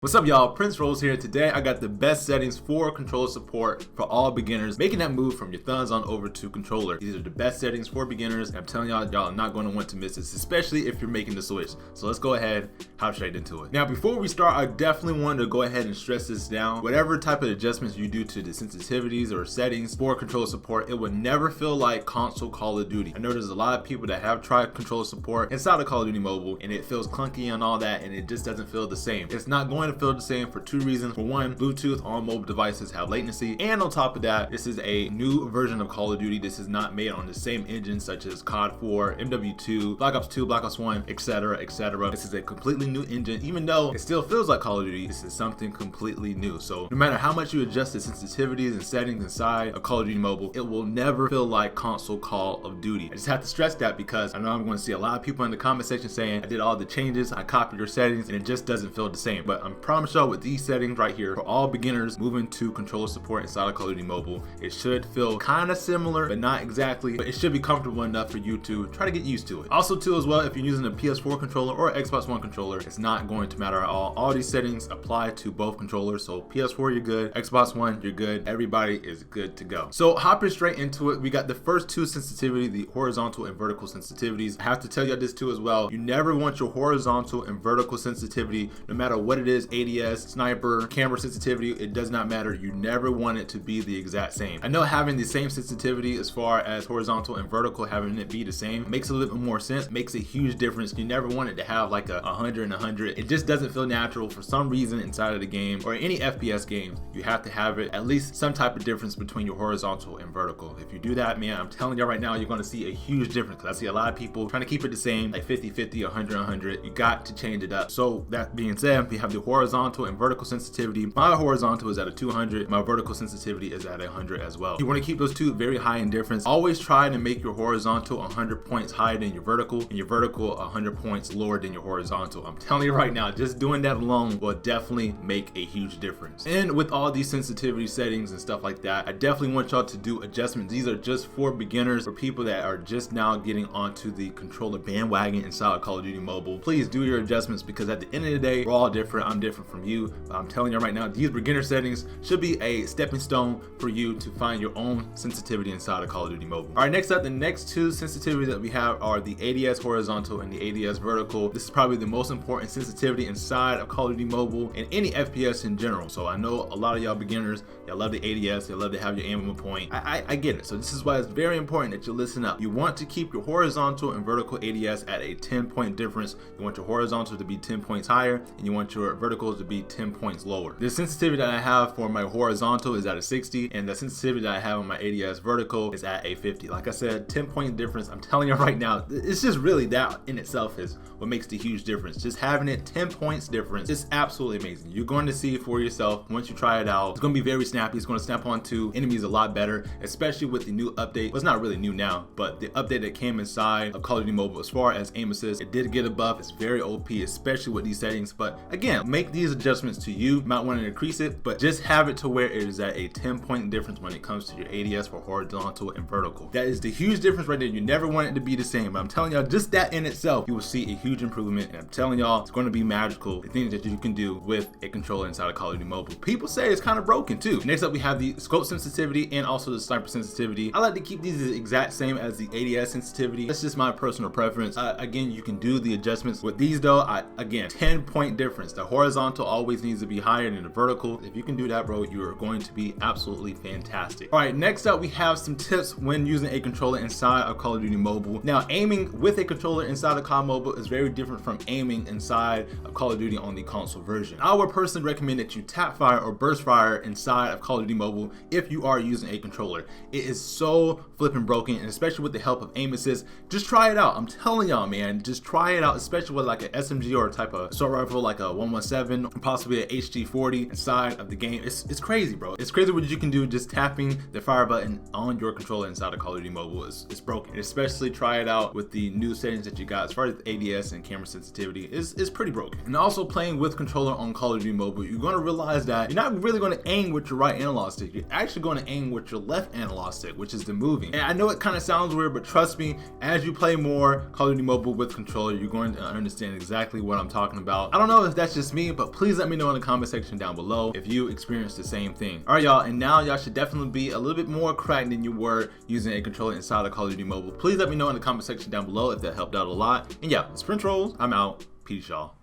What's up, y'all? Prince Rose here. Today I got the best settings for controller support for all beginners, making that move from your thumbs on over to controller. These are the best settings for beginners, and I'm telling y'all are not going to want to miss this, especially if you're making the switch. So let's go ahead, hop straight into it. Now, before we start, I definitely wanted to go ahead and stress this down. Whatever type of adjustments you do to the sensitivities or settings for controller support, it would never feel like console Call of Duty. I know there's a lot of people that have tried controller support inside of Call of Duty Mobile, and it feels clunky and all that, and it just doesn't feel the same. It's not going to feel the same for two reasons. For one, Bluetooth on mobile devices have latency, and on top of that, this is a new version of Call of Duty. This is not made on the same engine such as COD 4, MW2, Black Ops 2, Black Ops 1, etc, etc. This is a completely new engine. Even though it still feels like Call of Duty, this is something completely new. So no matter how much you adjust the sensitivities and settings inside of Call of Duty Mobile, it will never feel like console Call of Duty. I just have to stress that because I know I'm going to see a lot of people in the comment section saying I did all the changes, I copied your settings, and it just doesn't feel the same. But I promise y'all, with these settings right here, for all beginners moving to controller support inside of Call of Duty Mobile, it should feel kind of similar, but not exactly, but it should be comfortable enough for you to try to get used to it. Also too, as well, if you're using a PS4 controller or Xbox One controller, it's not going to matter at all. All these settings apply to both controllers. So PS4, you're good. Xbox One, you're good. Everybody is good to go. So hopping straight into it, we got the first two sensitivity, the horizontal and vertical sensitivities. I have to tell you this too as well. You never want your horizontal and vertical sensitivity, no matter what it is, ADS, sniper, camera sensitivity, it does not matter. You never want it to be the exact same. I know having the same sensitivity as far as horizontal and vertical, having it be the same, makes a little bit more sense, makes a huge difference. You never want it to have like a 100 and 100. It just doesn't feel natural for some reason inside of the game or any FPS game. You have to have it at least some type of difference between your horizontal and vertical. If you do that, man, I'm telling you right now, you're going to see a huge difference, because I see a lot of people trying to keep it the same, like 50-50, 100-100. You got to change it up. So that being said, we have the horizontal and vertical sensitivity. My horizontal is at a 200, my vertical sensitivity is at 100 as well. You want to keep those two very high in difference. Always try to make your horizontal 100 points higher than your vertical, and your vertical 100 points lower than your horizontal. I'm telling you right now, just doing that alone will definitely make a huge difference. And with all these sensitivity settings and stuff like that, I definitely want y'all to do adjustments. These are just for beginners, for people that are just now getting onto the controller bandwagon inside of Call of Duty Mobile. Please do your adjustments, because at the end of the day, we're all different. I'm different from you, but I'm telling you right now, these beginner settings should be a stepping stone for you to find your own sensitivity inside of Call of Duty Mobile. All right, next up, the next two sensitivities that we have are the ADS horizontal and the ADS vertical. This is probably the most important sensitivity inside of Call of Duty Mobile and any FPS in general. So I know a lot of y'all beginners, y'all love the ADS, y'all love to have your aim on point. I get it. So this is why it's very important that you listen up. You want to keep your horizontal and vertical ADS at a 10-point difference. You want your horizontal to be 10 points higher, and you want your verticals to be 10 points lower. The sensitivity that I have for my horizontal is at a 60, and the sensitivity that I have on my ADS vertical is at a 50. Like I said, 10-point difference. I'm telling you right now, it's just really that in itself is what makes the huge difference. Just having it 10 points difference is absolutely amazing. You're going to see it for yourself once you try it out. It's going to be very snappy. It's going to snap onto enemies a lot better, especially with the new update. Well, it's not really new now, but the update that came inside of Call of Duty Mobile, as far as aim assist, it did get a buff. It's very OP, especially with these settings. But again, make these adjustments to you. You might want to increase it, but just have it to where it is at a 10-point difference when it comes to your ADS for horizontal and vertical. That is the huge difference right there. You never want it to be the same, but I'm telling y'all, just that in itself, you will see a huge improvement. And I'm telling y'all, it's going to be magical, the things that you can do with a controller inside of Call of Duty Mobile. People say it's kind of broken too. Next up, we have the scope sensitivity and also the sniper sensitivity. I like to keep these the exact same as the ADS sensitivity. That's just my personal preference. Again, you can do the adjustments with these though. Again, 10-point difference. The horizontal always needs to be higher than the vertical. If you can do that, bro, you are going to be absolutely fantastic. All right, next up, we have some tips when using a controller inside of Call of Duty Mobile. Now, aiming with a controller inside of COD Mobile is very different from aiming inside of Call of Duty on the console version. I would personally recommend that you tap fire or burst fire inside of Call of Duty Mobile if you are using a controller. It is so flipping broken, and especially with the help of aim assist, just try it out. I'm telling y'all, man, just try it out, especially with like an SMG or a type of assault rifle like a 117, possibly an HG40 inside of the game. It's crazy, bro. It's crazy what you can do just tapping the fire button on your controller inside of Call of Duty Mobile. It's broken. And especially try it out with the new settings that you got as far as ADS and camera sensitivity is pretty broken. And also playing with controller on Call of Duty Mobile, you're going to realize that you're not really going to aim with your right analog stick. You're actually going to aim with your left analog stick, which is the moving. And I know it kind of sounds weird, but trust me, as you play more Call of Duty Mobile with controller, you're going to understand exactly what I'm talking about. I don't know if that's just me, me, but please let me know in the comment section down below if you experienced the same thing. All right, y'all, and now y'all should definitely be a little bit more cracked than you were using a controller inside of Call of Duty Mobile. Please let me know in the comment section down below if that helped out a lot. And yeah, Sprint Trolls, I'm out. Peace, y'all.